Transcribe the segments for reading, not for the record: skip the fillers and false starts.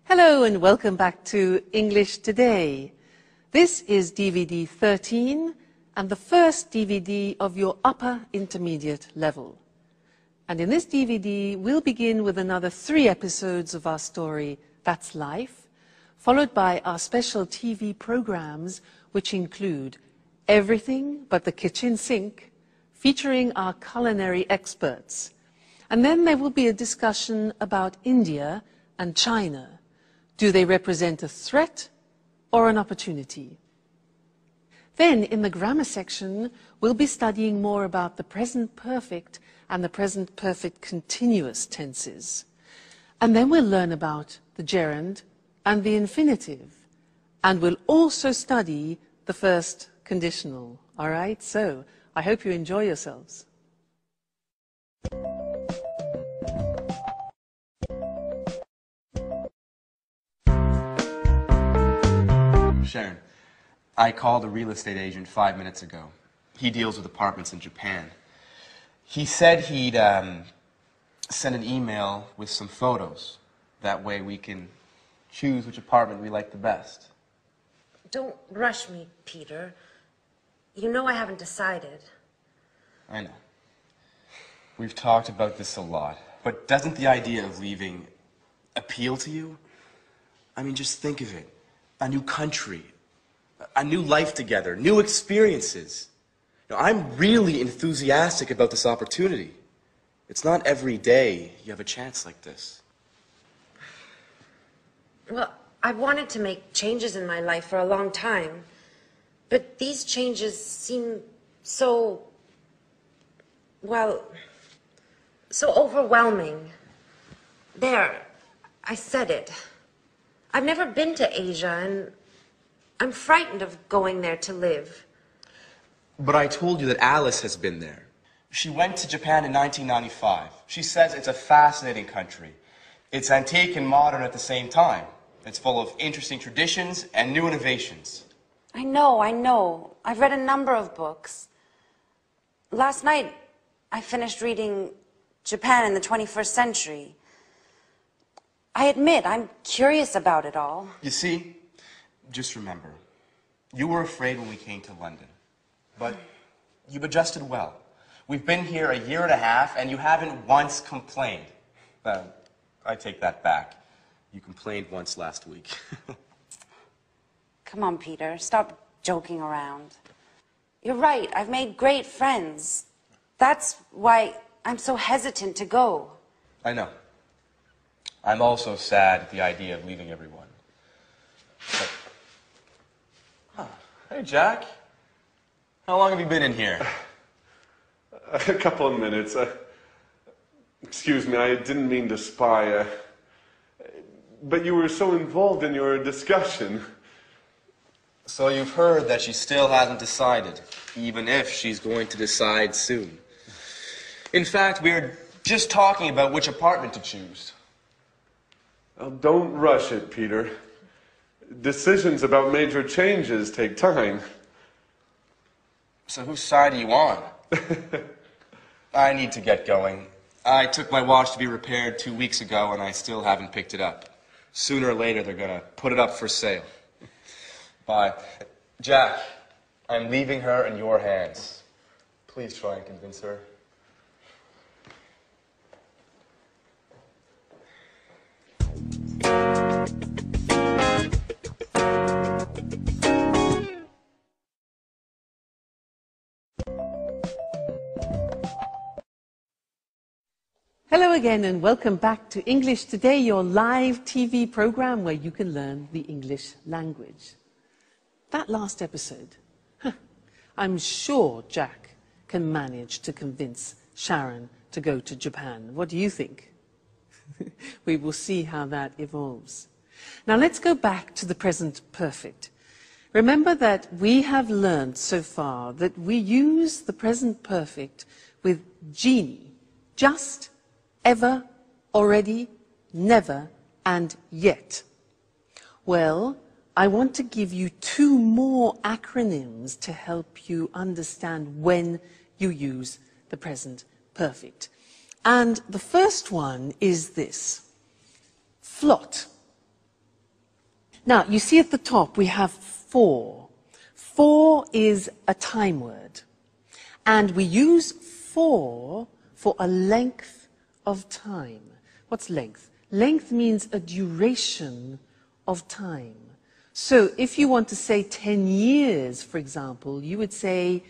Hello and welcome back to English Today. This is DVD 13 and the first DVD of your upper intermediate level. And in this DVD, we'll begin with another 3 episodes of our story, That's Life, followed by our special TV programs, which include Everything But the Kitchen Sink, featuring our culinary experts. And then there will be a discussion about India and China. Do they represent a threat or an opportunity? Then, in the grammar section, we'll be studying more about the present perfect and the present perfect continuous tenses. And then we'll learn about the gerund and the infinitive. And we'll also study the first conditional. All right? So, I hope you enjoy yourselves. Sharon, I called a real estate agent 5 minutes ago. He deals with apartments in Japan. He said he'd send an email with some photos. That way we can choose which apartment we like the best. Don't rush me, Peter. You know I haven't decided. I know. We've talked about this a lot. But doesn't the idea of leaving appeal to you? I mean, just think of it. A new country, a new life together, new experiences. Now, I'm really enthusiastic about this opportunity. It's not every day you have a chance like this. Well, I've wanted to make changes in my life for a long time. But these changes seem so, well, so overwhelming. There, I said it. I've never been to Asia, and I'm frightened of going there to live. But I told you that Alice has been there. She went to Japan in 1995. She says it's a fascinating country. It's antique and modern at the same time. It's full of interesting traditions and new innovations. I know. I've read a number of books. Last night, I finished reading Japan in the 21st Century. I admit, I'm curious about it all. You see, just remember, you were afraid when we came to London, but you've adjusted well. We've been here 1.5 years, and you haven't once complained. I take that back. You complained once last week. Come on, Peter, stop joking around. You're right, I've made great friends. That's why I'm so hesitant to go. I know. I'm also sad at the idea of leaving everyone. But... Hey, Jack. How long have you been in here? A couple of minutes. Excuse me, I didn't mean to spy. But you were so involved in your discussion. So you've heard that she still hasn't decided, even if she's going to decide soon. In fact, we were just talking about which apartment to choose. Well, don't rush it, Peter. Decisions about major changes take time. So whose side are you on? I need to get going. I took my watch to be repaired 2 weeks ago, and I still haven't picked it up. Sooner or later, they're going to put it up for sale. Bye. Jack, I'm leaving her in your hands. Please try and convince her. Hello again and welcome back to English Today, your live TV program where you can learn the English language. That last episode, I'm sure Jack can manage to convince Sharon to go to Japan. What do you think? We will see how that evolves. Now let's go back to the present perfect. Remember that we have learned so far that we use the present perfect with genie, just, ever, already, never, and yet. Well, I want to give you 2 more acronyms to help you understand when you use the present perfect. And the first one is this: flot. Now, you see at the top we have for. For is a time word. And we use for a length of time. What's length? Length means a duration of time. So if you want to say 10 years, for example, you would say,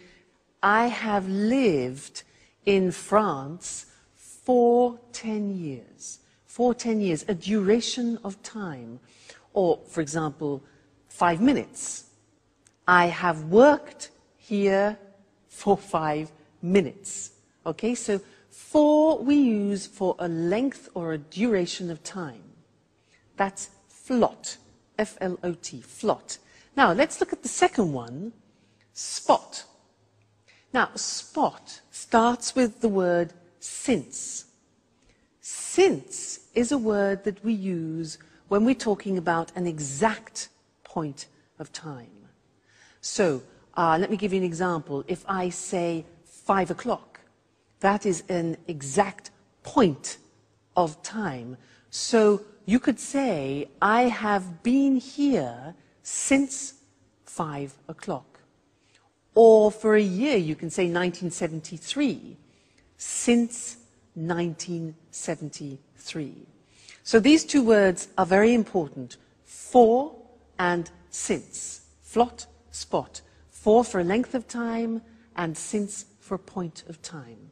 I have lived in France for 10 years. For 10 years, a duration of time. Or, for example, 5 minutes. I have worked here for 5 minutes. Okay, so for we use for a length or a duration of time. That's flot. F-L-O-T, flot. Now, let's look at the second one, spot. Now, spot starts with the word since. Since is a word that we use when we're talking about an exact point of time. So, let me give you an example. If I say 5 o'clock, that is an exact point of time. So, you could say, I have been here since 5 o'clock. Or for a year, you can say 1973, since 1973. So these two words are very important, for and since. Flot, spot. For a length of time, and since for a point of time.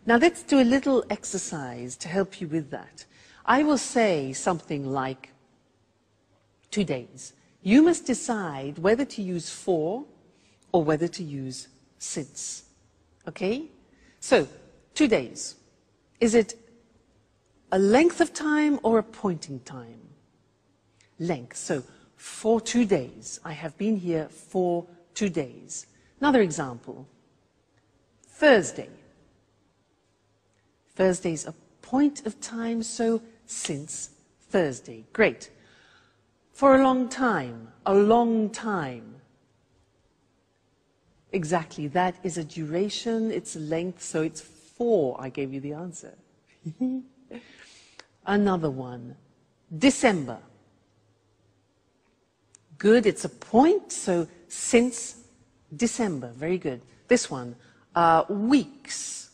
Now let's do a little exercise to help you with that. I will say something like 2 days. You must decide whether to use for or whether to use since. Okay? So, 2 days. Is it a length of time or a point in time? Length. So, for 2 days. I have been here for 2 days. Another example. Thursday. Thursday's a point of time, so since Thursday. Great. For a long time. A long time. Exactly, that is a duration, it's a length, so it's for. I gave you the answer. Another one. December. Good, it's a point, so since December. Very good. This one. Weeks.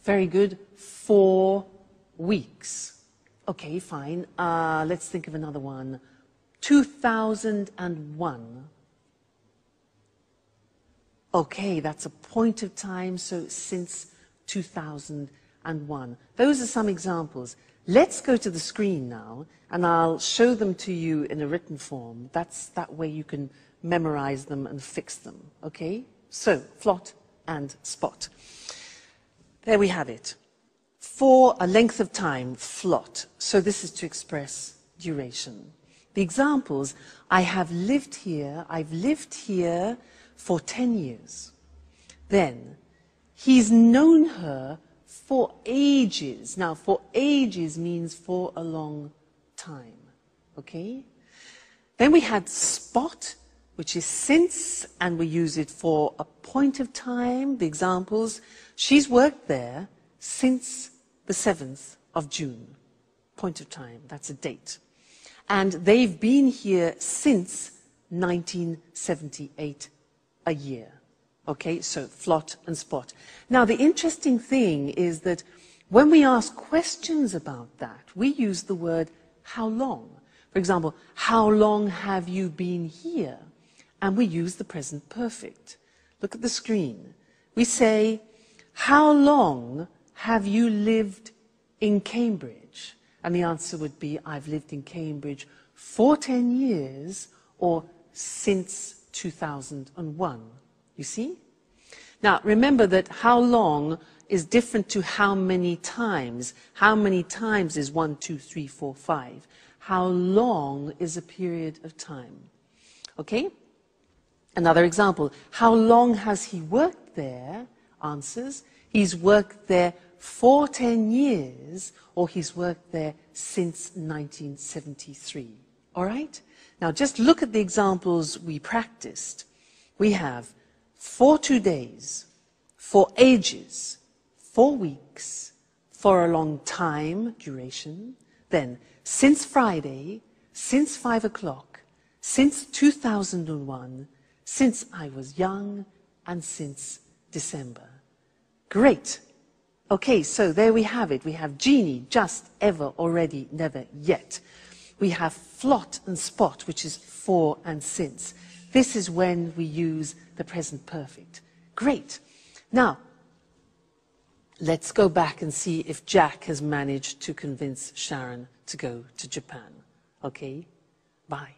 Very good. 4 weeks. Okay, fine. Let's think of another one. 2001. Okay, that's a point of time, so since 2001. Those are some examples. Let's go to the screen now, and I'll show them to you in a written form. That way you can memorize them and fix them, okay? So, flot and spot. There we have it. For a length of time, flot. So this is to express duration. The examples, I have lived here, I've lived here for 10 years. Then, he's known her for ages. Now, for ages means for a long time. Okay? Then we had spot, which is since, and we use it for a point of time. The examples, she's worked there since the 7th of June. Point of time, that's a date. And they've been here since 1978, a year. Okay, so flot and spot. Now, the interesting thing is that when we ask questions about that, we use the word how long. For example, how long have you been here? And we use the present perfect. Look at the screen. We say, how long have you lived in Cambridge? And the answer would be, I've lived in Cambridge for 10 years or since 2001. You see? Now, remember that how long is different to how many times. How many times is 1, 2, 3, 4, 5. How long is a period of time? Okay? Another example. How long has he worked there? Answers. He's worked there for 10 years, or he's worked there since 1973. All right? Now, just look at the examples we practiced. We have for 2 days, for ages, 4 weeks, for a long time, duration, then since Friday, since 5 o'clock, since 2001, since I was young, and since December. Great. Okay, so there we have it. We have genie, just, ever, already, never, yet. We have flot and spot, which is for and since. This is when we use the present perfect. Great. Now, let's go back and see if Jack has managed to convince Sharon to go to Japan. Okay? Bye.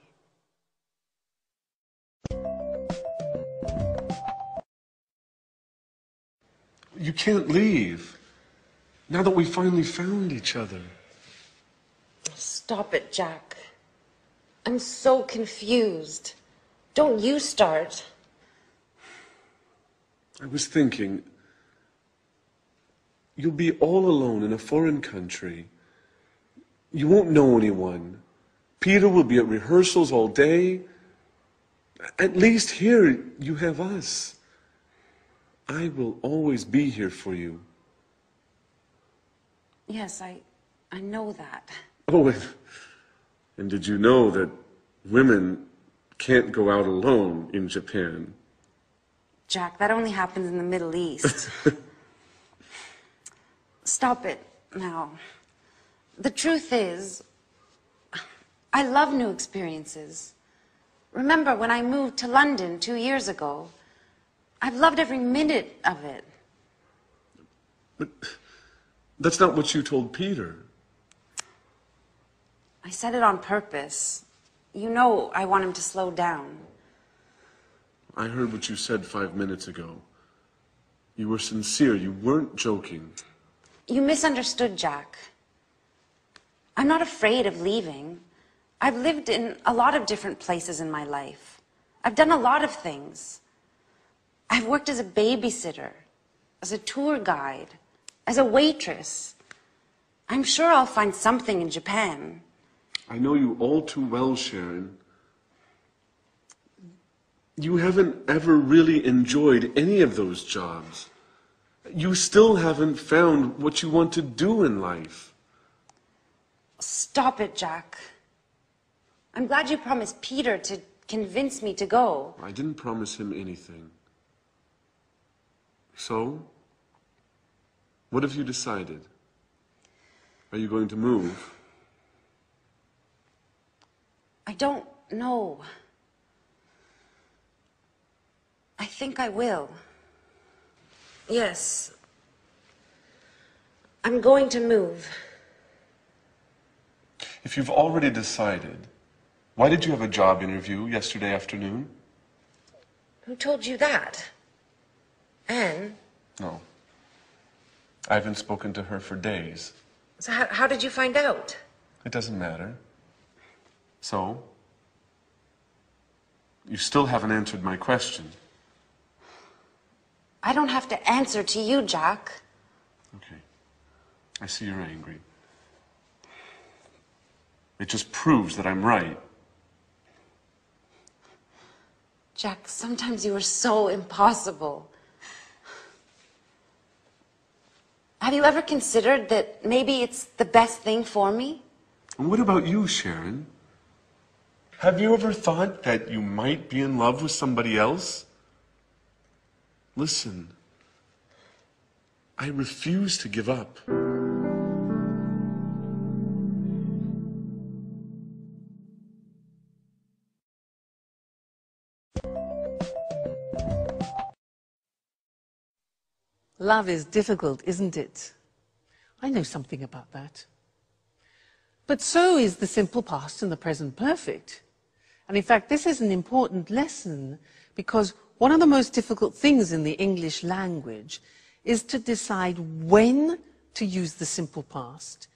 You can't leave. Now that we finally found each other. Stop it, Jack. I'm so confused. Don't you start. I was thinking, you'll be all alone in a foreign country. You won't know anyone. Peter will be at rehearsals all day. At least here you have us. I will always be here for you. Yes, I know that. Oh, and did you know that women can't go out alone in Japan? Jack, that only happens in the Middle East. Stop it now. The truth is, I love new experiences. Remember when I moved to London 2 years ago? I've loved every minute of it. But that's not what you told Peter. I said it on purpose. You know I want him to slow down. I heard what you said 5 minutes ago. You were sincere. You weren't joking. You misunderstood, Jack. I'm not afraid of leaving. I've lived in a lot of different places in my life. I've done a lot of things. I've worked as a babysitter, as a tour guide, as a waitress. I'm sure I'll find something in Japan. I know you all too well, Sharon. You haven't ever really enjoyed any of those jobs. You still haven't found what you want to do in life. Stop it, Jack. I'm glad you promised Peter to convince me to go. I didn't promise him anything. So, what have you decided? Are you going to move? I don't know. I think I will. Yes. I'm going to move. If you've already decided, why did you have a job interview yesterday afternoon? Who told you that? Anne? No. I haven't spoken to her for days. So how did you find out? It doesn't matter. So, you still haven't answered my question. I don't have to answer to you, Jack. Okay. I see you're angry. It just proves that I'm right. Jack, sometimes you are so impossible. Have you ever considered that maybe it's the best thing for me? And what about you, Sharon? Have you ever thought that you might be in love with somebody else? Listen, I refuse to give up. Love is difficult, isn't it? I know something about that. But so is the simple past and the present perfect. And in fact, this is an important lesson because one of the most difficult things in the English language is to decide when to use the simple past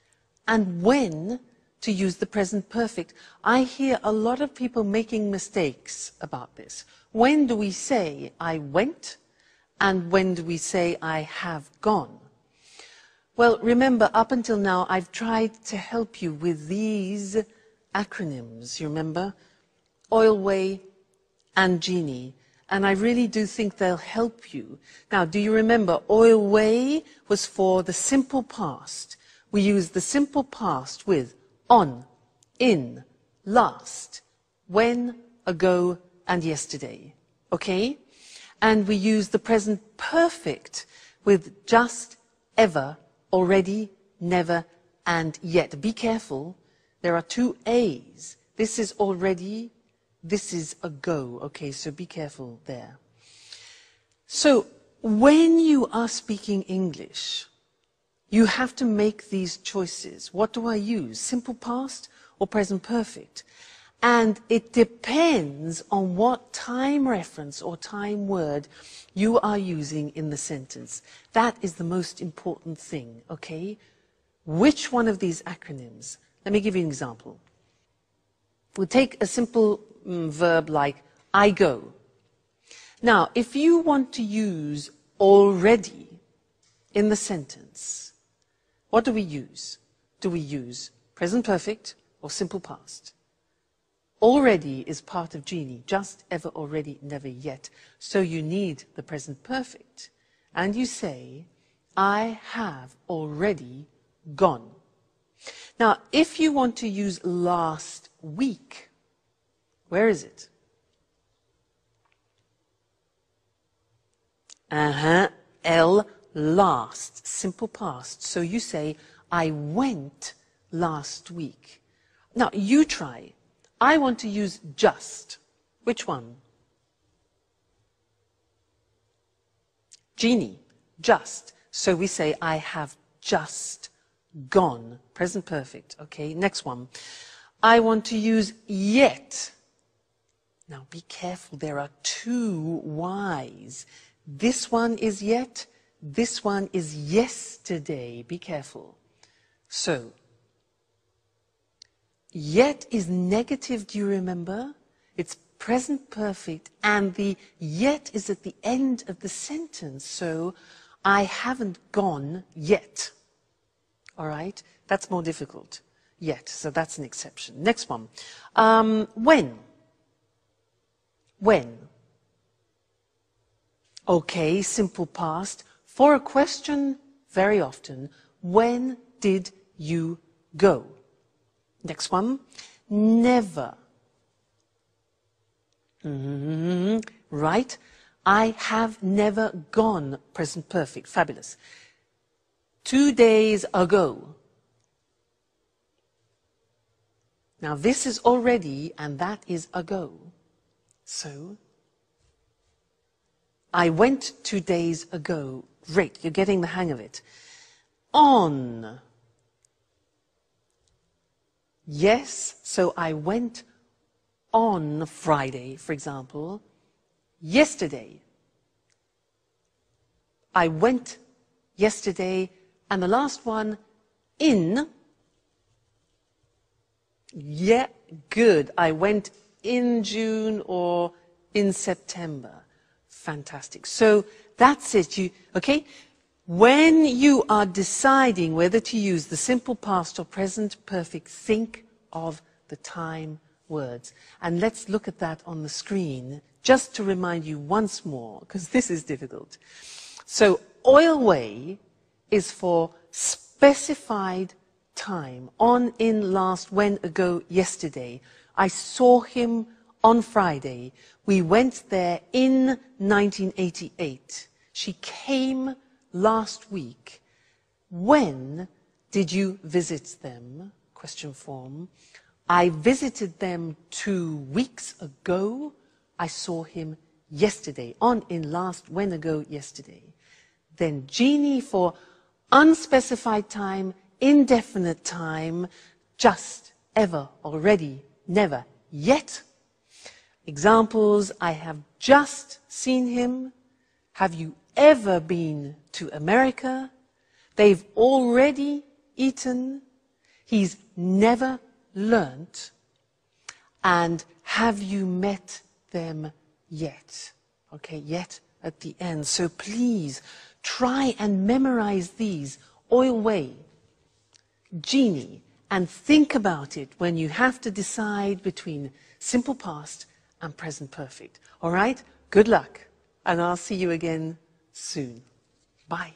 and when to use the present perfect. I hear a lot of people making mistakes about this. When do we say, I went? And when do we say, I have gone? Well, remember, up until now, I've tried to help you with these acronyms, you remember? Oilway and Genie. And I really do think they'll help you. Now, do you remember, Oilway was for the simple past. We use the simple past with on, in, last, when, ago, and yesterday. Okay? And we use the present perfect with just, ever, already, never, and yet. Be careful. There are two A's. This is already, this is ago. Okay, so be careful there. So, when you are speaking English, you have to make these choices. What do I use? Simple past or present perfect? And it depends on what time reference or time word you are using in the sentence. That is the most important thing, okay? Which one of these acronyms? Let me give you an example. We'll take a simple verb like I go. Now, if you want to use already in the sentence, what do we use? Do we use present perfect or simple past? Already is part of Jeannie, just, ever, already, never, yet. So you need the present perfect. And you say, I have already gone. Now, if you want to use last week, where is it? L, last, simple past. So you say, I went last week. Now, you try. I want to use just. Which one? Jeannie, just. So we say, I have just gone. Present perfect. Okay, next one. I want to use yet. Now be careful, there are two Y's. This one is yet, this one is yesterday. Be careful. So, yet is negative, do you remember? It's present perfect, and the yet is at the end of the sentence. So, I haven't gone yet. All right? That's more difficult. Yet, so that's an exception. Next one. When? When? Okay, simple past. For a question, very often, when did you go? Next one. Never. Right? I have never gone. Present perfect. Fabulous. 2 days ago. Now this is already, and that is ago. So, I went 2 days ago. Great, you're getting the hang of it. On. Yes, so I went on Friday, for example. Yesterday. I went yesterday. And the last one, in. Yeah, good. I went in June or in September. Fantastic. So that's it. Okay? When you are deciding whether to use the simple past or present perfect, think of the time words. And let's look at that on the screen, just to remind you once more, because this is difficult. So, oil way is for specified time. On, in, last, when, ago, yesterday. I saw him on Friday. We went there in 1988. She came last week. When did you visit them? Question form. I visited them 2 weeks ago. I saw him yesterday. On, in, last, when, ago, yesterday. Then Jeannie for unspecified time, indefinite time, just, ever, already, never, yet. Examples, I have just seen him. Have you ever been to America? They've already eaten. He's never learnt. And have you met them yet? Okay, yet at the end. So please try and memorize these. Oil way, Jeannie, and think about it when you have to decide between simple past and present perfect. All right? Good luck, and I'll see you again soon. Bye.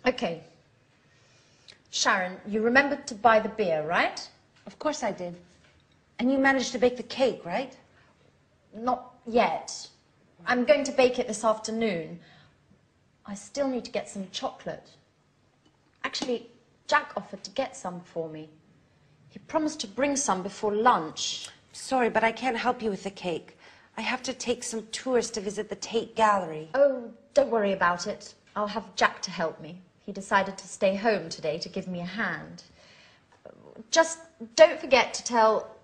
Okay. Sharon, you remembered to buy the beer, right? Of course I did. And you managed to bake the cake, right? Not yet. I'm going to bake it this afternoon. I still need to get some chocolate. Actually, Jack offered to get some for me. He promised to bring some before lunch. Sorry, but I can't help you with the cake. I have to take some tours to visit the Tate Gallery. Oh, don't worry about it. I'll have Jack to help me. He decided to stay home today to give me a hand. Just don't forget to tell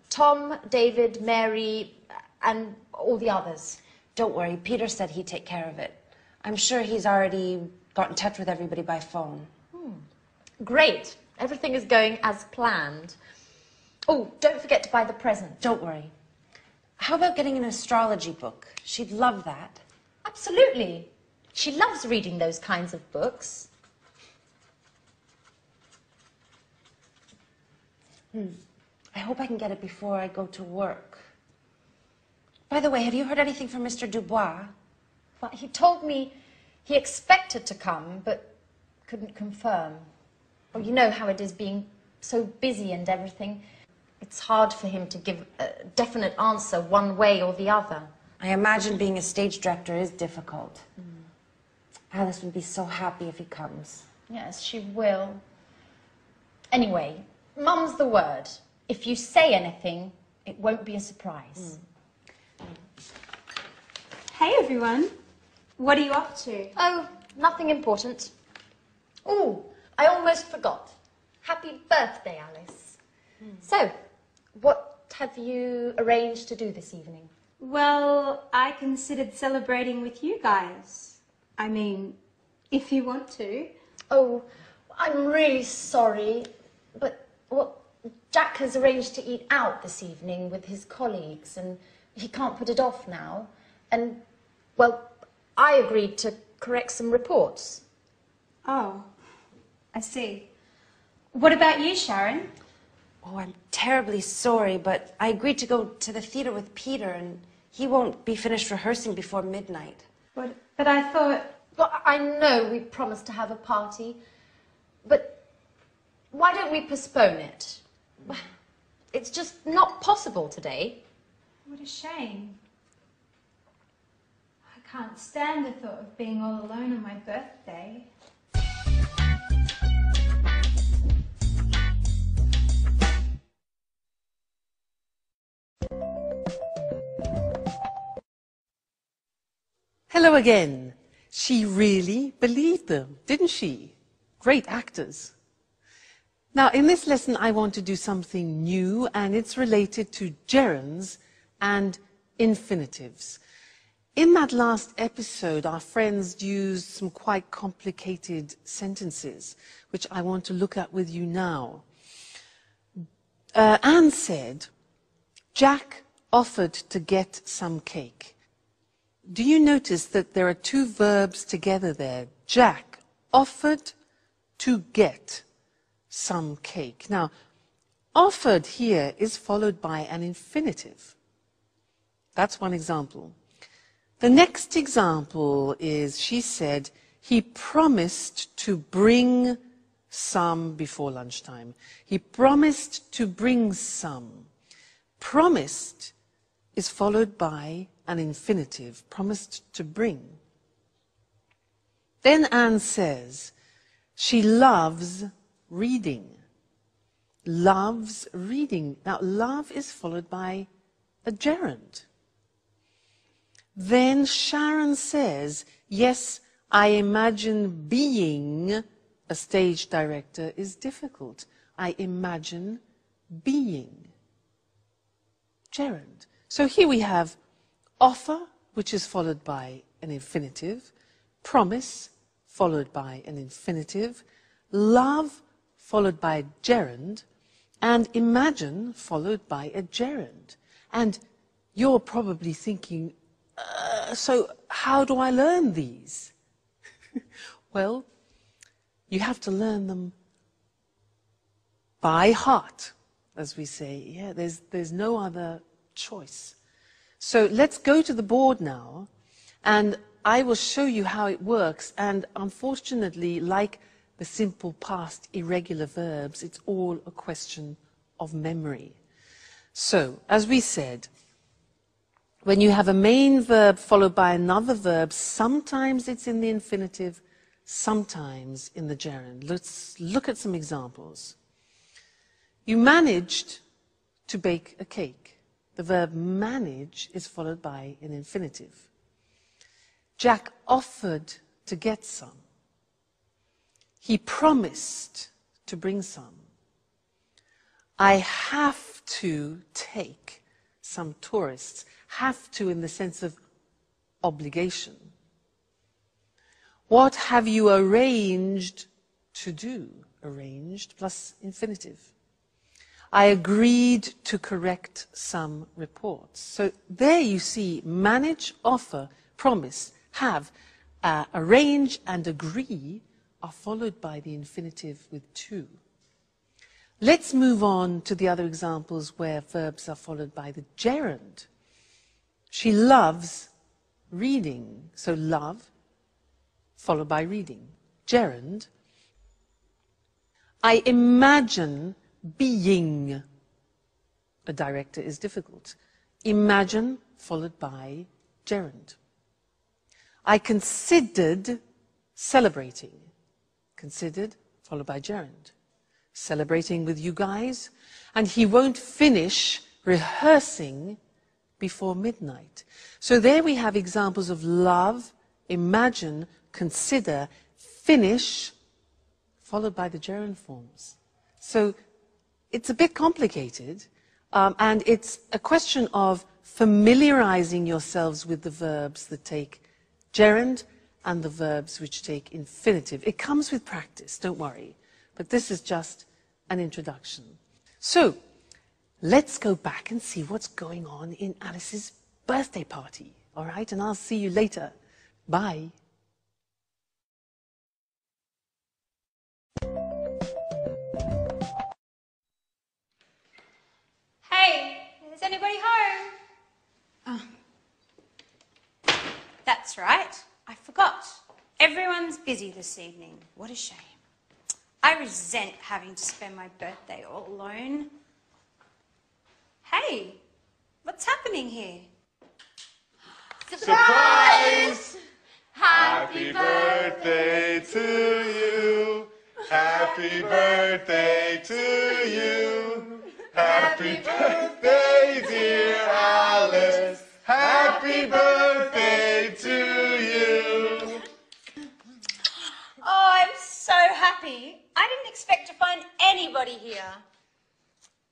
Tom, David, Mary, and all the others. Don't worry, Peter said he'd take care of it. I'm sure he's already got in touch with everybody by phone. Great. Everything is going as planned. Oh, don't forget to buy the present. Don't worry. How about getting an astrology book? She'd love that. Absolutely. She loves reading those kinds of books. I hope I can get it before I go to work. By the way, have you heard anything from Mr. Dubois? Well, he told me he expected to come, but couldn't confirm. Well, you know how it is being so busy and everything. It's hard for him to give a definite answer one way or the other. I imagine being a stage director is difficult. Alice would be so happy if he comes. Yes, she will. Anyway, Mum's the word. If you say anything, it won't be a surprise. Hey everyone, what are you up to? Oh, nothing important. Oh, I almost forgot. Happy birthday, Alice. So, what have you arranged to do this evening? Well, I considered celebrating with you guys. I mean, if you want to. Oh, I'm really sorry, but Jack has arranged to eat out this evening with his colleagues, and he can't put it off now. And, well, I agreed to correct some reports. Oh, I see. What about you, Sharon? Oh, I'm terribly sorry, but I agreed to go to the theater with Peter, and he won't be finished rehearsing before midnight. But I thought... Well, I know we promised to have a party, but why don't we postpone it? It's just not possible today. What a shame. I can't stand the thought of being all alone on my birthday. Hello again. She really believed them, didn't she? Great actors. Now, in this lesson, I want to do something new, and it's related to gerunds and infinitives. In that last episode, our friends used some quite complicated sentences, which I want to look at with you now. Anne said, Jack offered to get some cake. Do you notice that there are two verbs together there? Jack offered to get some cake. Now, offered here is followed by an infinitive. That's one example. The next example is, she said, he promised to bring some before lunchtime. He promised to bring some. Promised is followed by an infinitive, promised to bring. Then Anne says, she loves reading. Loves reading. Now, love is followed by a gerund. Then Sharon says, yes, I imagine being a stage director is difficult. I imagine being. Gerund. So here we have offer, which is followed by an infinitive, promise, followed by an infinitive, love, followed by a gerund, and imagine, followed by a gerund. And you're probably thinking, so how do I learn these? Well, you have to learn them by heart, as we say. Yeah, there's no other choice. So let's go to the board now, And I will show you how it works. And unfortunately, like the simple past irregular verbs, it's all a question of memory. So, as we said, when you have a main verb followed by another verb, sometimes it's in the infinitive, sometimes in the gerund. Let's look at some examples. You managed to bake a cake. The verb manage is followed by an infinitive. Jack offered to get some. He promised to bring some. I have to take some tourists. Have to in the sense of obligation. What have you arranged to do? Arranged plus infinitive. I agreed to correct some reports. So there you see manage, offer, promise, have, arrange and agree are followed by the infinitive with to. Let's move on to the other examples where verbs are followed by the gerund. She loves reading. So love followed by reading. Gerund. I imagine being a director is difficult. Imagine followed by gerund. I considered celebrating. Considered followed by gerund. Celebrating with you guys. And he won't finish rehearsing before midnight. So there we have examples of love, imagine, consider, finish, followed by the gerund forms. So it's a bit complicated, and it's a question of familiarizing yourselves with the verbs that take gerund and the verbs which take infinitive. It comes with practice, don't worry. But this is just an introduction. So let's go back and see what's going on in Alice's birthday party. All right? And I'll see you later. Bye. Hey, is anybody home? Oh. That's right. I forgot. Everyone's busy this evening. What a shame. I resent having to spend my birthday all alone. Hey, what's happening here? Surprise! Happy birthday to you. Happy birthday to you. Happy birthday, dear Alice. Happy birthday to you. Oh, I'm so happy. I didn't expect to find anybody here.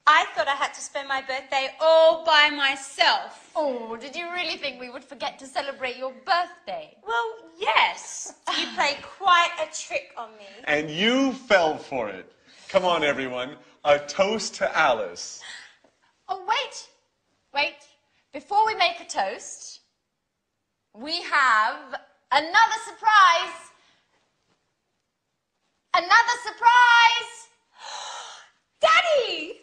I thought I had to spend my birthday all by myself. Oh, did you really think we would forget to celebrate your birthday? Well, yes. You played quite a trick on me. And you fell for it. Come on, everyone. A toast to Alice. Oh, wait. Before we make a toast, we have another surprise. Another surprise! Daddy!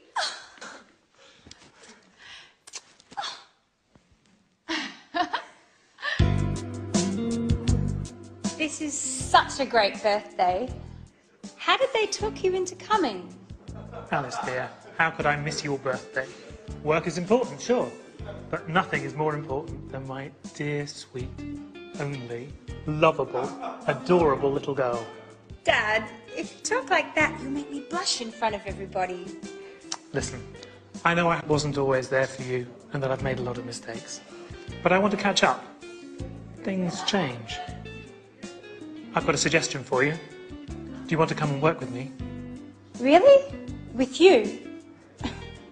This is such a great birthday. How did they talk you into coming? Alice, dear, how could I miss your birthday? Work is important, sure, but nothing is more important than my dear, sweet, only, lovable, adorable little girl. Dad, if you talk like that, you'll make me blush in front of everybody. Listen, I know I wasn't always there for you and that I've made a lot of mistakes, but I want to catch up. Things change. I've got a suggestion for you. Do you want to come and work with me? Really? With you?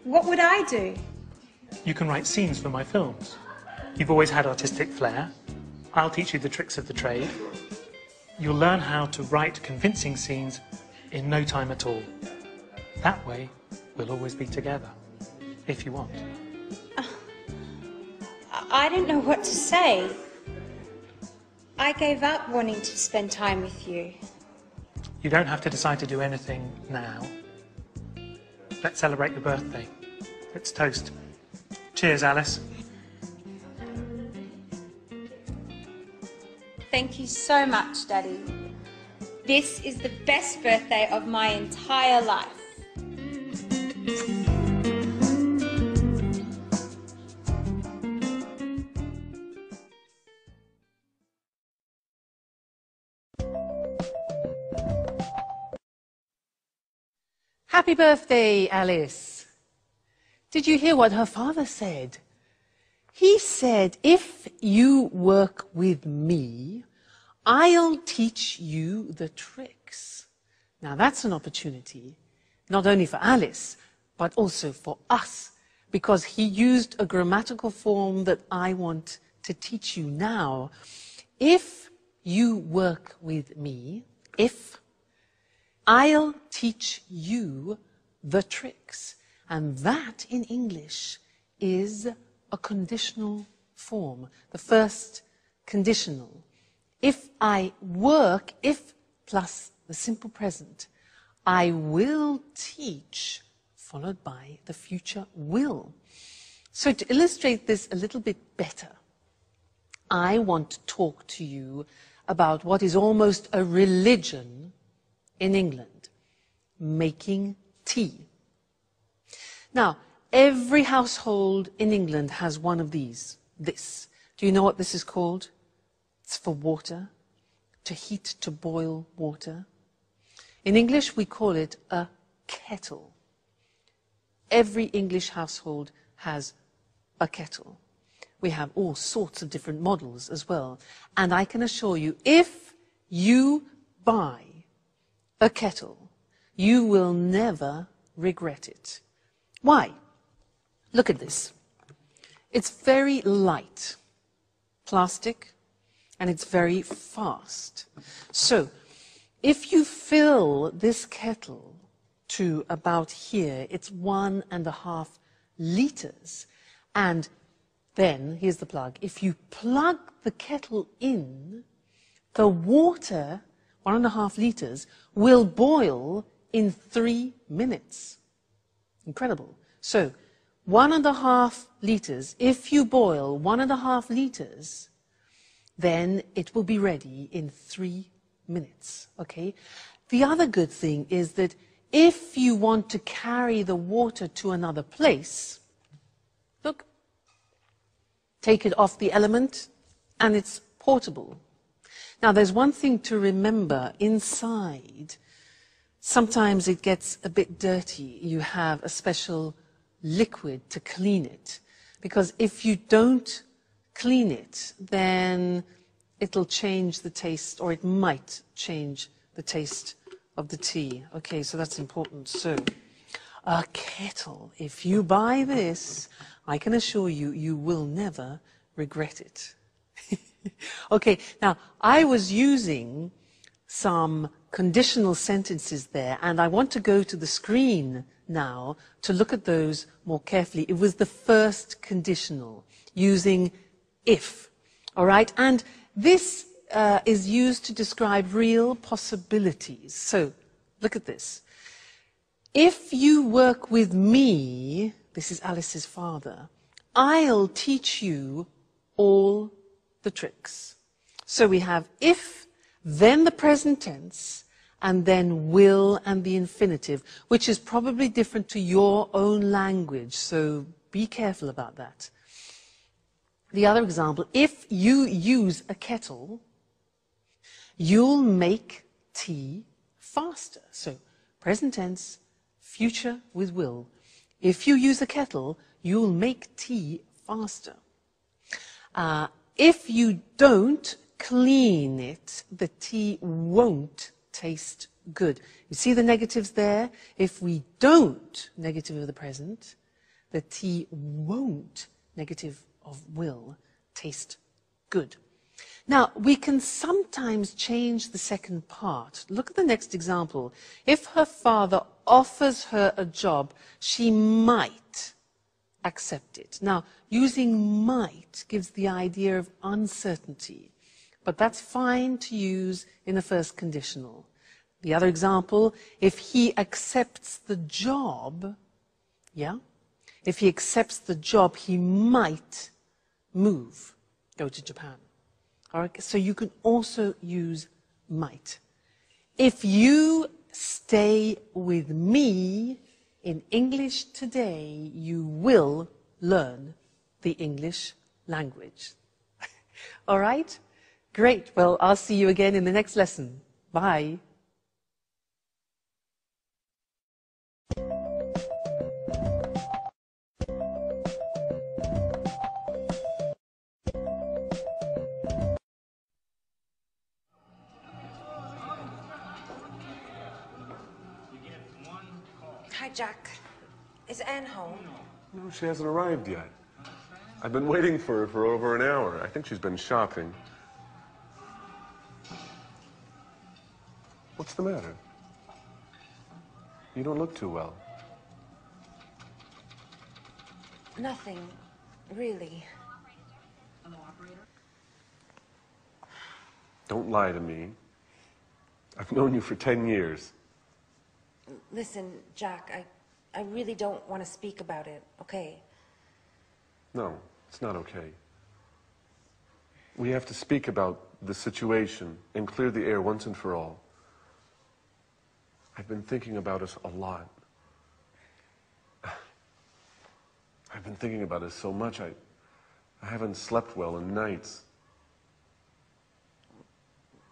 What would I do? You can write scenes for my films. You've always had artistic flair. I'll teach you the tricks of the trade. You'll learn how to write convincing scenes in no time at all. That way, we'll always be together, if you want. I don't know what to say. I gave up wanting to spend time with you. You don't have to decide to do anything now. Let's celebrate your birthday. Let's toast. Cheers, Alice. Thank you so much, Daddy. This is the best birthday of my entire life. Happy birthday, Alice. Did you hear what her father said? He said, if you work with me, I'll teach you the tricks. Now that's an opportunity, not only for Alice, but also for us, because he used a grammatical form that I want to teach you now. If you work with me, I'll teach you the tricks. And that in English is a conditional form, the first conditional. If I work, if plus the simple present, I will teach, followed by the future will. So to illustrate this a little bit better, I want to talk to you about what is almost a religion in England, making tea. Now, every household in England has one of these, this. Do you know what this is called? It's for water, to heat, to boil water. In English, we call it a kettle. Every English household has a kettle. We have all sorts of different models as well. And I can assure you, if you buy a kettle, you will never regret it. Why? Look at this. It's very light, plastic, and it's very fast. So, if you fill this kettle to about here, it's 1.5 liters. And then, here's the plug, if you plug the kettle in, the water, 1.5 liters, will boil in 3 minutes. Incredible. So, 1.5 liters, if you boil 1.5 liters, then it will be ready in 3 minutes, okay? The other good thing is that if you want to carry the water to another place, look, take it off the element, and it's portable. Now, there's one thing to remember. Inside, sometimes it gets a bit dirty. You have a special liquid to clean it, because if you don't clean it, then it'll change the taste, or it might change the taste of the tea. Okay, so that's important. So, a kettle. If you buy this, I can assure you, you will never regret it. Okay, now, I was using some conditional sentences there, and I want to go to the screen now to look at those more carefully. It was the first conditional, using if, all right? And this is used to describe real possibilities. So, look at this. If you work with me, this is Alice's father, I'll teach you all the tricks. So we have if, then the present tense, and then will and the infinitive, which is probably different to your own language, so be careful about that. The other example, if you use a kettle, you'll make tea faster. So present tense, future with will. If you use a kettle, you'll make tea faster. If you don't clean it, the tea won't taste good. You see the negatives there? If we don't, negative of the present, the tea won't, negative of will, taste good. Now, we can sometimes change the second part. Look at the next example. If her father offers her a job, she might accept it. Now, using might gives the idea of uncertainty, but that's fine to use in the first conditional. The other example, if he accepts the job, yeah? If he accepts the job, he might move, go to Japan. All right, so you can also use might. If you stay with me in English today, you will learn the English language. All right? Great. Well, I'll see you again in the next lesson. Bye. Hi, Jack. Is Anne home? No, she hasn't arrived yet. I've been waiting for her for over an hour. I think she's been shopping. What's the matter? You don't look too well. Nothing, really. Don't lie to me. I've known you for 10 years. Listen, Jack, I really don't want to speak about it, okay? No, it's not okay. We have to speak about the situation and clear the air once and for all. I've been thinking about us a lot. I've been thinking about us so much, I haven't slept well in nights.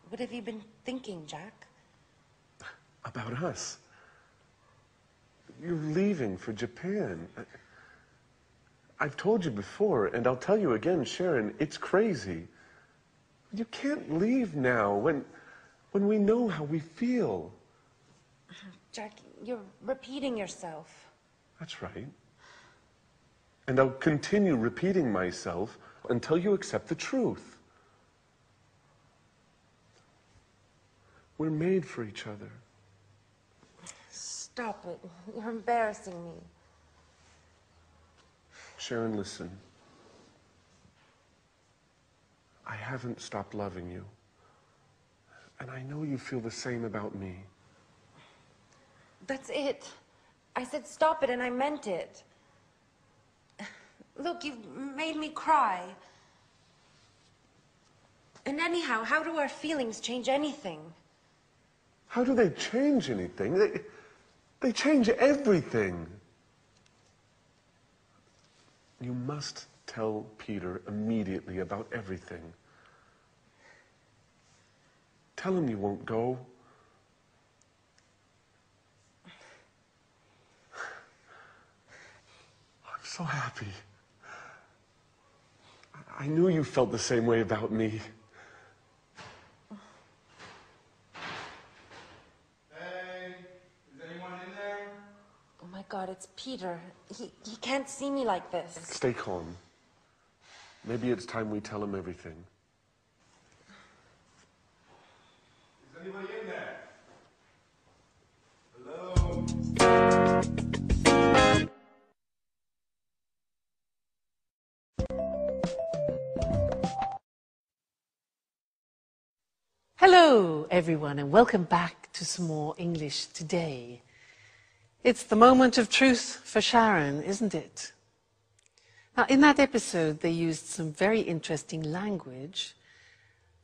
What have you been thinking, Jack? About us. You're leaving for Japan. I've told you before, and I'll tell you again, Sharon, it's crazy. You can't leave now when we know how we feel. Jack, you're repeating yourself. That's right. And I'll continue repeating myself until you accept the truth. We're made for each other. Stop it. You're embarrassing me. Sharon, listen. I haven't stopped loving you. And I know you feel the same about me. That's it. I said stop it and I meant it. Look, you've made me cry. And anyhow, how do our feelings change anything? How do they change anything? They change everything. You must tell Peter immediately about everything. Tell him you won't go. I'm so happy. I knew you felt the same way about me. Hey, is anyone in there? Oh my God, it's Peter. He can't see me like this. Stay calm. Maybe it's time we tell him everything. Is anybody in there? Hello? Hello, everyone, and welcome back to some more English today. It's the moment of truth for Sharon, isn't it? Now, in that episode, they used some very interesting language,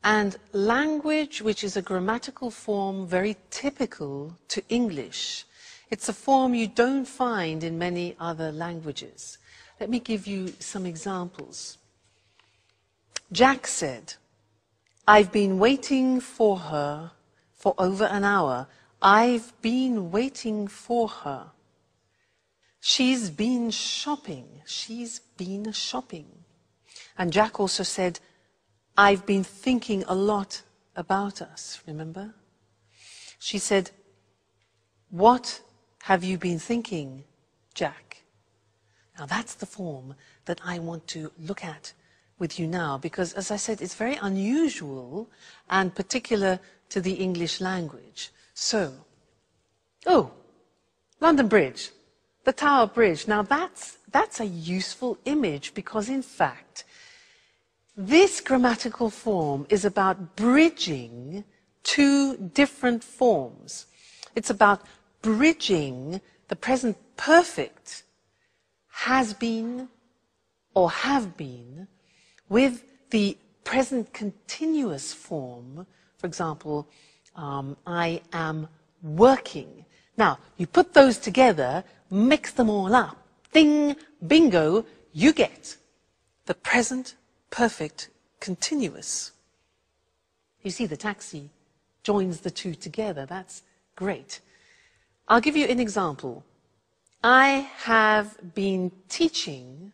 and language which is a grammatical form very typical to English. It's a form you don't find in many other languages. Let me give you some examples. Jack said, "I've been waiting for her for over an hour. I've been waiting for her. She's been shopping. She's been shopping." And Jack also said, "I've been thinking a lot about us," remember? She said, "What have you been thinking, Jack?" Now that's the form that I want to look at with you now, because as I said, it's very unusual and particular to the English language. So, London Bridge, the Tower Bridge. Now that's a useful image because in fact, this grammatical form is about bridging two different forms. It's about bridging the present perfect has been or have been with the present continuous form, for example, I am working. Now, you put those together, mix them all up, ding, bingo, you get the present perfect continuous. You see, the taxi joins the two together. That's great. I'll give you an example. I have been teaching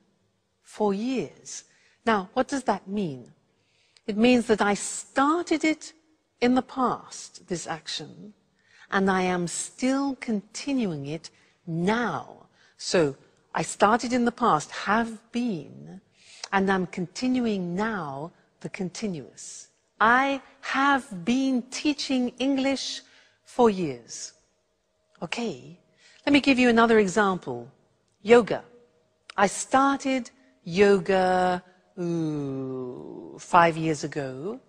for years. Now, what does that mean? It means that I started it in the past, this action, and I am still continuing it now. So I started in the past, have been, and I'm continuing now the continuous. I have been teaching English for years. Okay, let me give you another example. Yoga. I started yoga 5 years ago.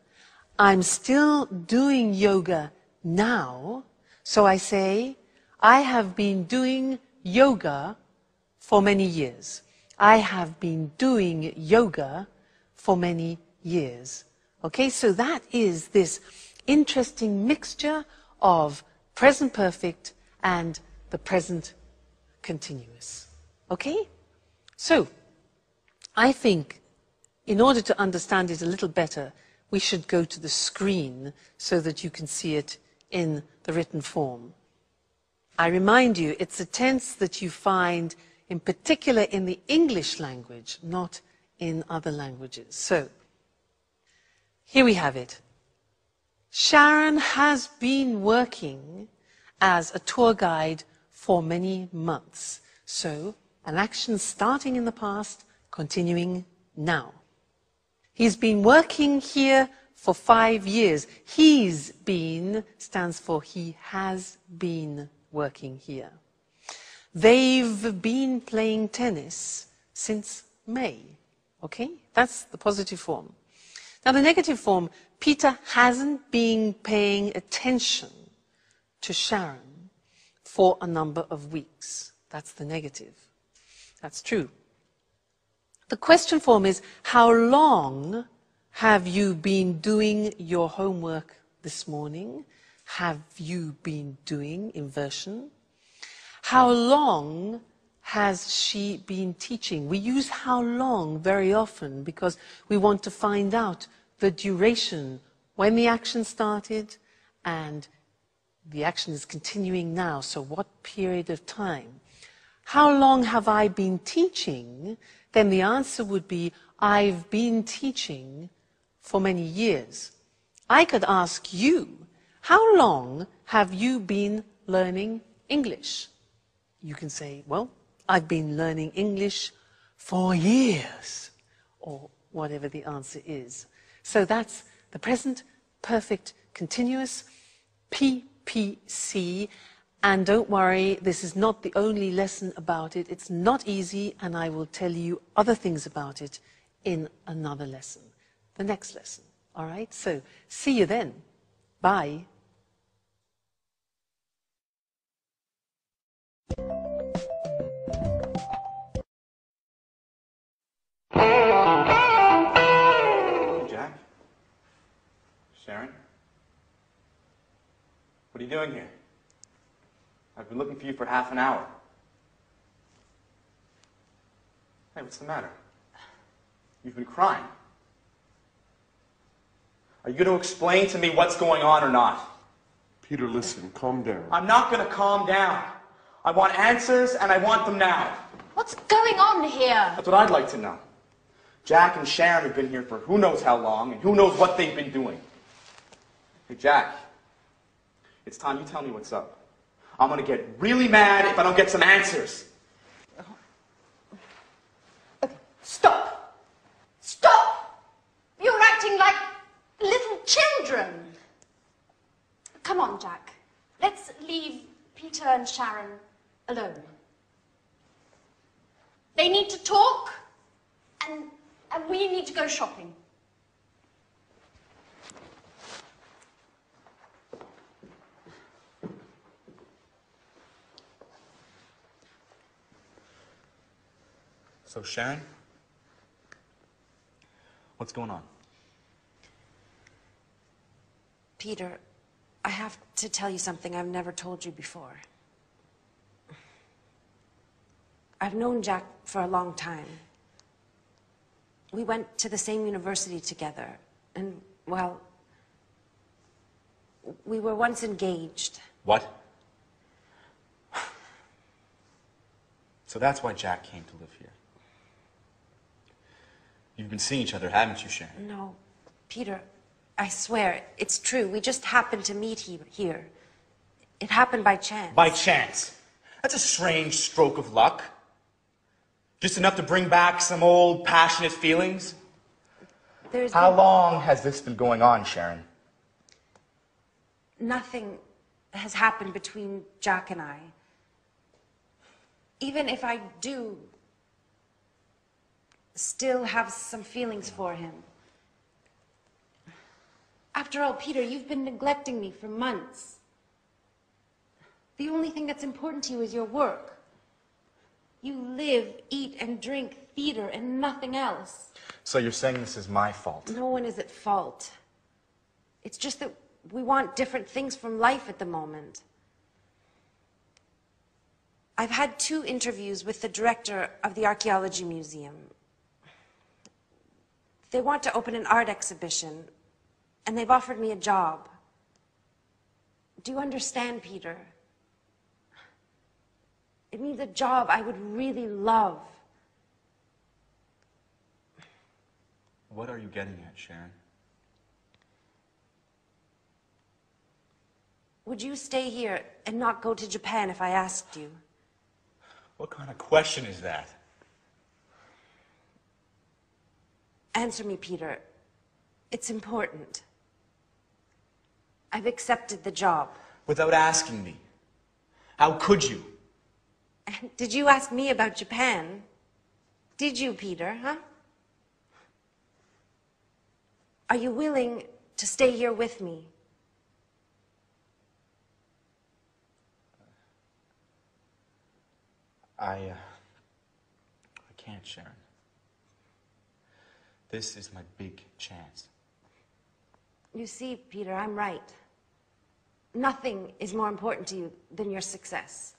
I'm still doing yoga now. So I say, I have been doing yoga for many years. I have been doing yoga for many years. Okay, so that is this interesting mixture of present perfect and the present continuous. Okay? So, I think in order to understand it a little better, we should go to the screen so that you can see it in the written form. I remind you, it's a tense that you find in particular in the English language, not in other languages. So, here we have it. Sharon has been working as a tour guide for many months. So, an action starting in the past, continuing now. He's been working here for 5 years. He's been stands for he has been working here. They've been playing tennis since May. Okay? That's the positive form. Now, the negative form, Peter hasn't been paying attention to Sharon for a number of weeks. That's the negative. That's true. The question form is, how long have you been doing your homework this morning? Have you been doing inversion? How long has she been teaching? We use how long very often because we want to find out the duration, when the action started and the action is continuing now, so what period of time? How long have I been teaching? Then the answer would be, I've been teaching for many years. I could ask you, how long have you been learning English? You can say, well, I've been learning English for years, or whatever the answer is. So that's the present perfect continuous, PPC. And don't worry, this is not the only lesson about it. It's not easy, and I will tell you other things about it in another lesson, the next lesson. All right? So see you then. Bye. Jack? Sharon? What are you doing here? I've been looking for you for half an hour. Hey, what's the matter? You've been crying. Are you going to explain to me what's going on or not? Peter, listen, calm down. I'm not going to calm down. I want answers, and I want them now. What's going on here? That's what I'd like to know. Jack and Sharon have been here for who knows how long, and who knows what they've been doing. Hey, Jack, it's time you tell me what's up. I'm going to get really mad if I don't get some answers. Okay, stop. Stop! You're acting like little children. Come on, Jack. Let's leave Peter and Sharon alone. They need to talk, and we need to go shopping. So, Sharon? What's going on? Peter, I have to tell you something I've never told you before. I've known Jack for a long time. We went to the same university together, and, well, we were once engaged. What? So that's why Jack came to live here. You've been seeing each other, haven't you, Sharon? No, Peter, I swear, it's true. We just happened to meet here. It happened by chance. By chance? That's a strange stroke of luck. Just enough to bring back some old passionate feelings? How long has this been going on, Sharon? Nothing has happened between Jack and I. Even if I do still have some feelings for him. After all, Peter, you've been neglecting me for months. The only thing that's important to you is your work. You live, eat, and drink theater and nothing else. So you're saying this is my fault? No one is at fault. It's just that we want different things from life at the moment. I've had 2 interviews with the director of the Archaeology Museum. They want to open an art exhibition, and they've offered me a job. Do you understand, Peter? It means a job I would really love. What are you getting at, Sharon? Would you stay here and not go to Japan if I asked you? What kind of question is that? Answer me, Peter. It's important. I've accepted the job. Without asking me. How could you? Did you ask me about Japan? Did you, Peter, huh? Are you willing to stay here with me? I can't, Sharon. This is my big chance. You see, Peter, I'm right. Nothing is more important to you than your success.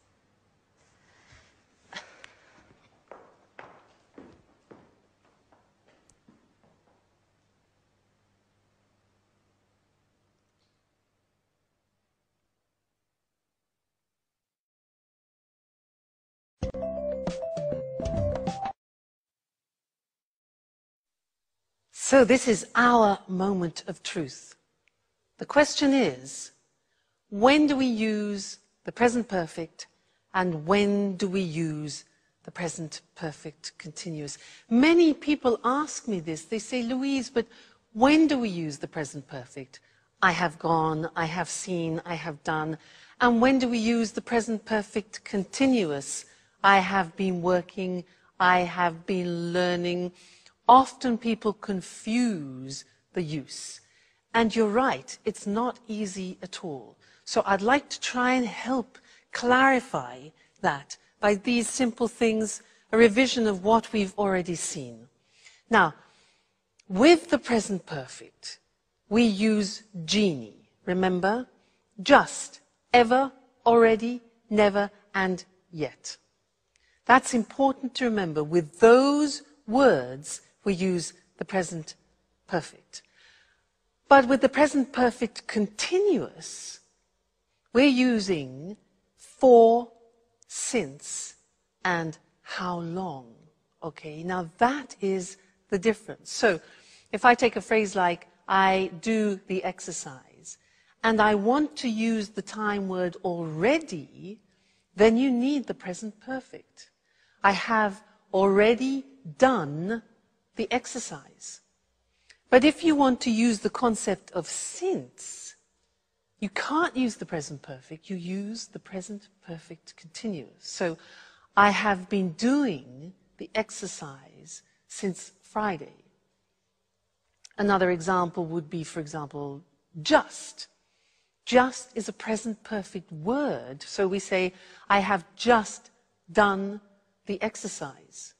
So this is our moment of truth. The question is, when do we use the present perfect and when do we use the present perfect continuous? Many people ask me this. They say, Louise, but when do we use the present perfect? I have gone, I have seen, I have done. And when do we use the present perfect continuous? I have been working, I have been learning. Often people confuse the use. And you're right, it's not easy at all. So I'd like to try and help clarify that by these simple things, a revision of what we've already seen. Now, with the present perfect, we use genie. Remember? Just, ever, already, never, and yet. That's important to remember. With those words, we use the present perfect. But with the present perfect continuous, we're using for, since, and how long. Okay, now that is the difference. So if I take a phrase like, I do the exercise, and I want to use the time word already, then you need the present perfect. I have already done the exercise. But if you want to use the concept of since, you can't use the present perfect, you use the present perfect continuous. So, I have been doing the exercise since Friday. Another example would be, for example, just. Just is a present perfect word. So we say, I have just done the exercise.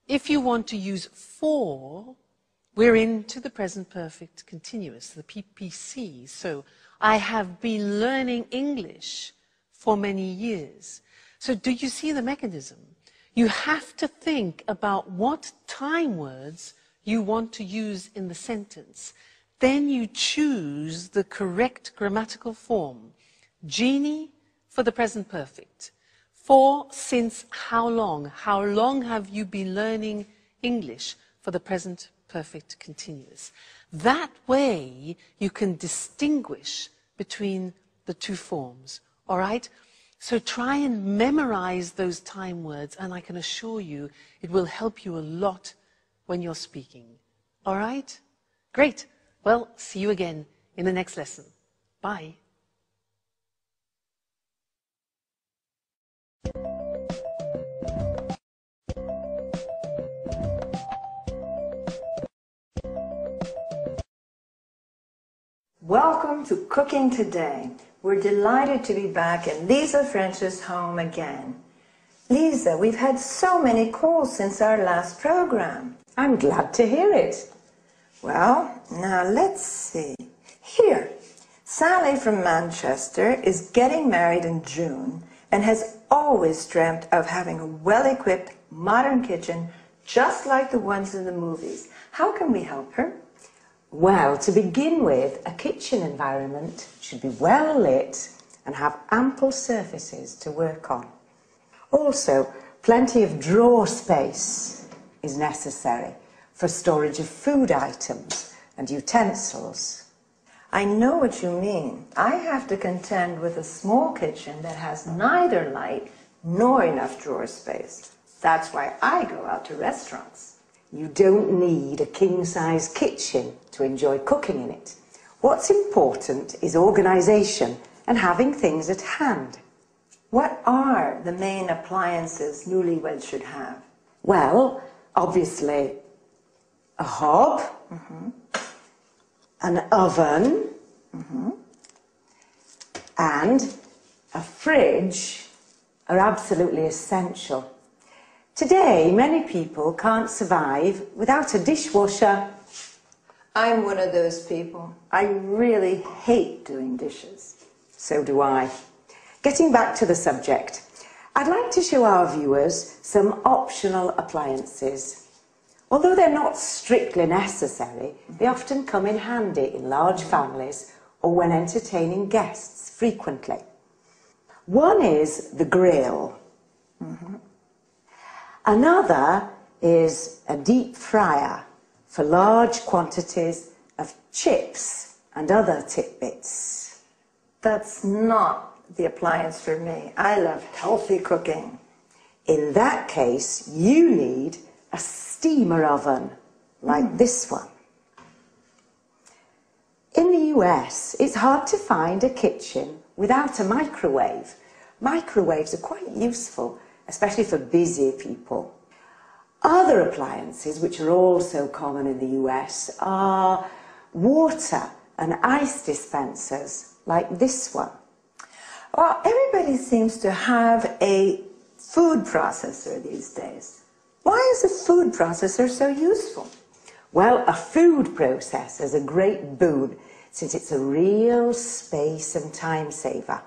If you want to use for, We're into the present perfect continuous, the PPC. So I have been learning English for many years. So do you see the mechanism? You have to think about what time words you want to use in the sentence. Then you choose the correct grammatical form. Genie for the present perfect. For, since, how long? How long have you been learning English for the present perfect continuous? That way you can distinguish between the two forms, all right? So try and memorize those time words, and I can assure you it will help you a lot when you're speaking. All right? Great. Well, see you again in the next lesson. Bye. Welcome to Cooking Today. We're delighted to be back in Lisa French's home again. Lisa, we've had so many calls since our last program. I'm glad to hear it. Well, now let's see. Here, Sally from Manchester is getting married in June and has always dreamt of having a well-equipped modern kitchen just like the ones in the movies. How can we help her? Well, to begin with, a kitchen environment should be well lit and have ample surfaces to work on. Also, plenty of drawer space is necessary for storage of food items and utensils. I know what you mean. I have to contend with a small kitchen that has neither light nor enough drawer space. That's why I go out to restaurants. You don't need a king-size kitchen to enjoy cooking in it. What's important is organisation and having things at hand. What are the main appliances newlyweds should have? Well, obviously, a hob, an oven, and a fridge are absolutely essential. Today, many people can't survive without a dishwasher. I'm one of those people. I really hate doing dishes. So do I. Getting back to the subject, I'd like to show our viewers some optional appliances. Although they're not strictly necessary, they often come in handy in large families or when entertaining guests frequently. One is the grill. Another is a deep fryer for large quantities of chips and other tidbits. That's not the appliance for me. I love healthy cooking. In that case, you need a steamer oven like this one. In the US, it's hard to find a kitchen without a microwave. Microwaves are quite useful, especially for busy people. Other appliances, which are also common in the US, are water and ice dispensers, like this one. Well, everybody seems to have a food processor these days. Why is a food processor so useful? Well, a food processor is a great boon, since it's a real space and time saver.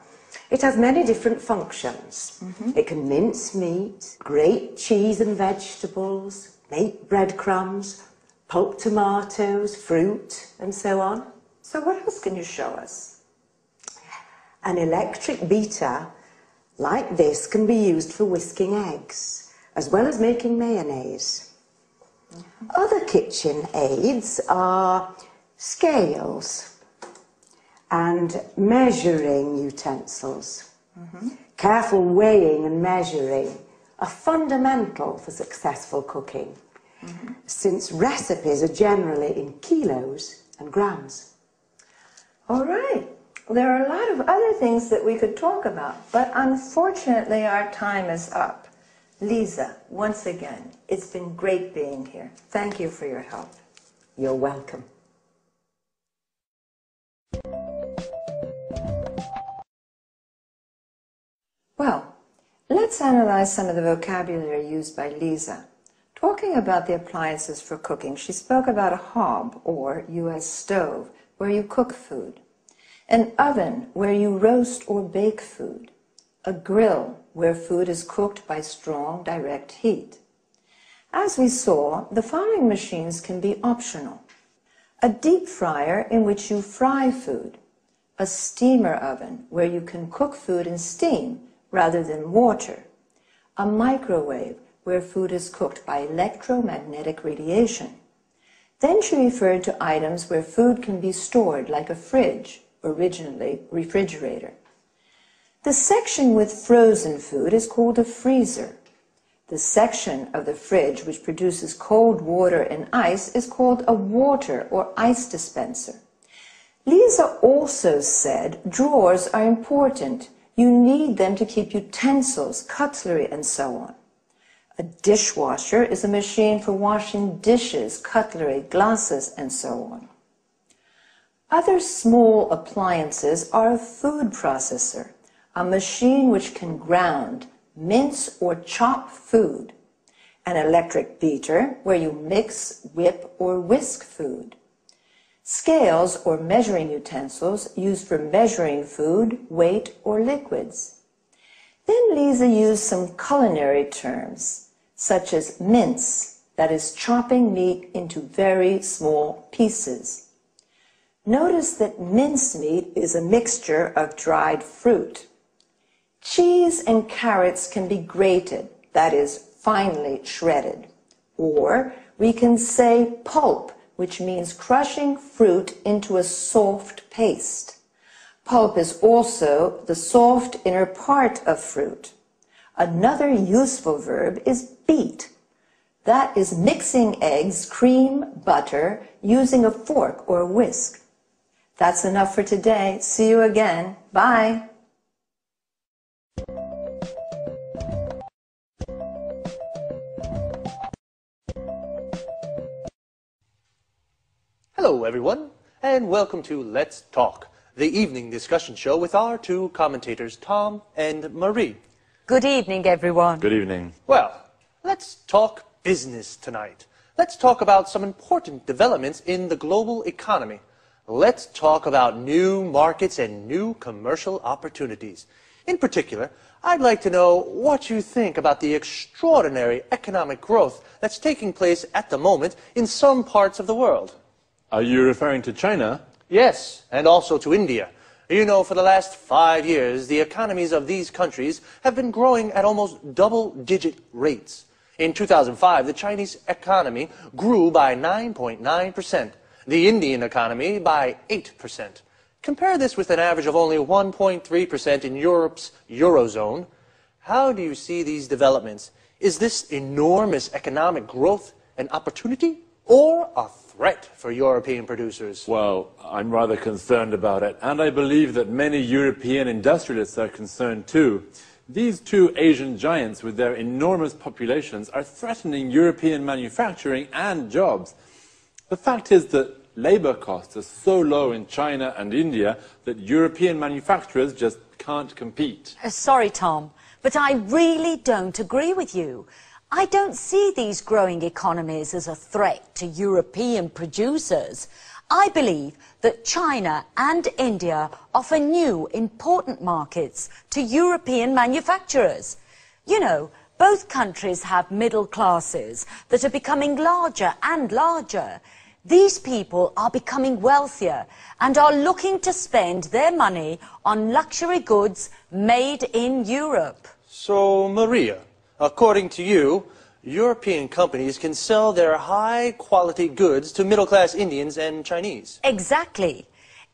It has many different functions. It can mince meat, grate cheese and vegetables, make breadcrumbs, pulp tomatoes, fruit, and so on. So what else can you show us? An electric beater like this can be used for whisking eggs, as well as making mayonnaise. Other kitchen aids are scales and measuring utensils. Careful weighing and measuring are fundamental for successful cooking, since recipes are generally in kilos and grams. All right. There are a lot of other things that we could talk about, but unfortunately our time is up. Lisa, once again, it's been great being here. Thank you for your help. You're welcome. Well, let's analyze some of the vocabulary used by Lisa. Talking about the appliances for cooking, she spoke about a hob, or U.S. stove, where you cook food, an oven where you roast or bake food, a grill where food is cooked by strong direct heat. As we saw, the following machines can be optional: a deep fryer in which you fry food, a steamer oven where you can cook food in steam rather than water, a microwave where food is cooked by electromagnetic radiation. Then she referred to items where food can be stored, like a fridge, originally refrigerator. The section with frozen food is called a freezer. The section of the fridge which produces cold water and ice is called a water or ice dispenser. Lisa also said drawers are important. You need them to keep utensils, cutlery, and so on. A dishwasher is a machine for washing dishes, cutlery, glasses, and so on. Other small appliances are a food processor, a machine which can ground, mince, or chop food, an electric beater where you mix, whip, or whisk food, scales or measuring utensils used for measuring food, weight, or liquids. Then Lisa used some culinary terms, such as mince, that is chopping meat into very small pieces. Notice that mincemeat is a mixture of dried fruit. Cheese and carrots can be grated, that is, finely shredded. Or we can say pulp, which means crushing fruit into a soft paste. Pulp is also the soft inner part of fruit. Another useful verb is beat. That is mixing eggs, cream, butter, using a fork or whisk. That's enough for today. See you again. Bye. Hello, everyone, and welcome to Let's Talk, the evening discussion show with our two commentators, Tom and Marie. Good evening, everyone. Good evening. Well, let's talk business tonight. Let's talk about some important developments in the global economy. Let's talk about new markets and new commercial opportunities. In particular, I'd like to know what you think about the extraordinary economic growth that's taking place at the moment in some parts of the world. Are you referring to China? Yes, and also to India. You know, for the last 5 years, the economies of these countries have been growing at almost double-digit rates. In 2005, the Chinese economy grew by 9.9%, the Indian economy by 8%. Compare this with an average of only 1.3% in Europe's Eurozone. How do you see these developments? Is this enormous economic growth an opportunity or a threat for European producers? Well, I'm rather concerned about it, and I believe that many European industrialists are concerned too. These two Asian giants with their enormous populations are threatening European manufacturing and jobs. The fact is that labor costs are so low in China and India that European manufacturers just can't compete. Sorry, Tom, but I really don't agree with you. I don't see these growing economies as a threat to European producers. I believe that China and India offer new, important markets to European manufacturers. You know, both countries have middle classes that are becoming larger and larger. These people are becoming wealthier and are looking to spend their money on luxury goods made in Europe. So, Maria, according to you, European companies can sell their high-quality goods to middle-class Indians and Chinese. Exactly.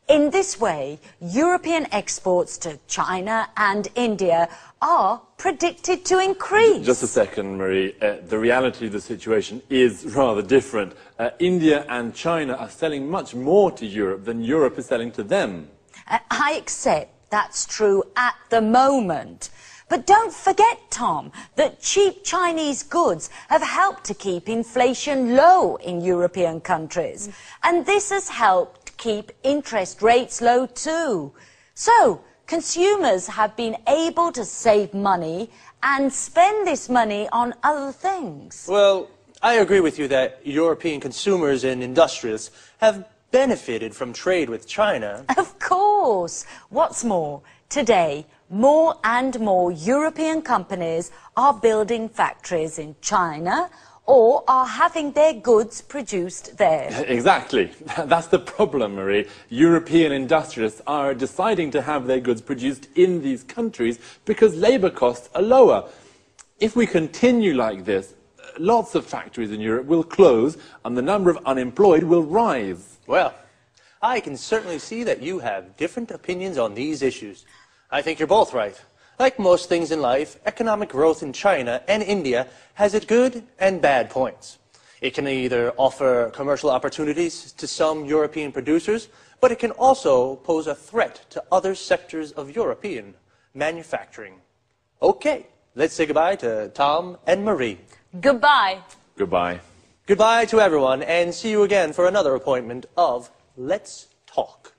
In this way, European exports to China and India are predicted to increase. Just a second, Marie. The reality of the situation is rather different. India and China are selling much more to Europe than Europe is selling to them. I accept that's true at the moment. But don't forget, Tom, that cheap Chinese goods have helped to keep inflation low in European countries. And this has helped keep interest rates low too. So, consumers have been able to save money and spend this money on other things. Well, I agree with you that European consumers and industrialists have benefited from trade with China. Of course. What's more, today, more and more European companies are building factories in China or are having their goods produced there. Exactly. That's the problem, Marie. European industrialists are deciding to have their goods produced in these countries because labour costs are lower. If we continue like this, lots of factories in Europe will close and the number of unemployed will rise. Well, I can certainly see that you have different opinions on these issues. I think you're both right. Like most things in life, economic growth in China and India has its good and bad points. It can either offer commercial opportunities to some European producers, but it can also pose a threat to other sectors of European manufacturing. Okay, let's say goodbye to Tom and Marie. Goodbye. Goodbye. Goodbye to everyone, and see you again for another appointment of Let's Talk.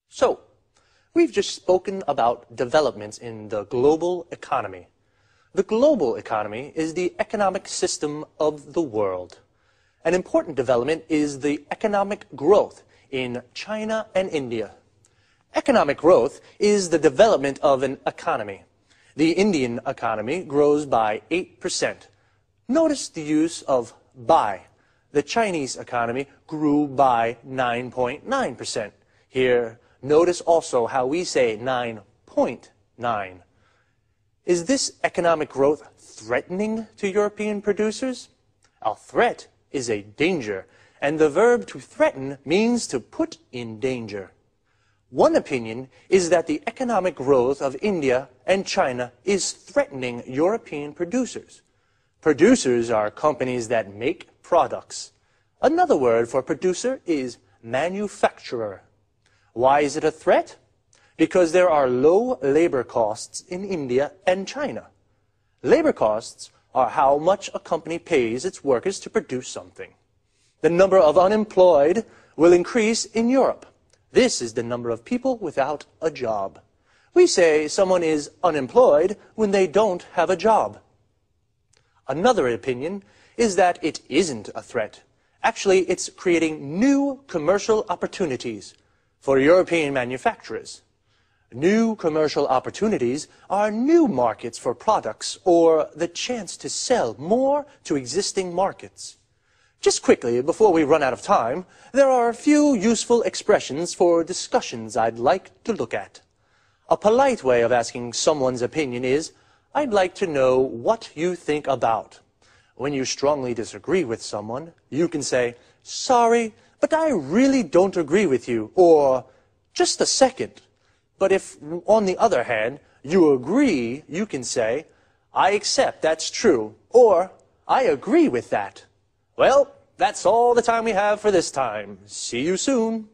So, we've just spoken about developments in the global economy. The global economy is the economic system of the world. An important development is the economic growth in China and India. Economic growth is the development of an economy. The Indian economy grows by 8%. Notice the use of by. The Chinese economy grew by 9.9%. Here, notice also how we say 9.9. Is this economic growth threatening to European producers? A threat is a danger, and the verb to threaten means to put in danger. One opinion is that the economic growth of India and China is threatening European producers. Producers are companies that make products. Another word for producer is manufacturer. Why is it a threat? Because there are low labor costs in India and China. Labor costs are how much a company pays its workers to produce something. The number of unemployed will increase in Europe. This is the number of people without a job. We say someone is unemployed when they don't have a job. Another opinion is that it isn't a threat. Actually, it's creating new commercial opportunities for European manufacturers. New commercial opportunities are new markets for products or the chance to sell more to existing markets. Just quickly, before we run out of time, there are a few useful expressions for discussions I'd like to look at. A polite way of asking someone's opinion is, I'd like to know what you think about. When you strongly disagree with someone, you can say, sorry, but I really don't agree with you, or just a second. But if, on the other hand, you agree, you can say, I accept that's true, or I agree with that. Well, that's all the time we have for this time. See you soon.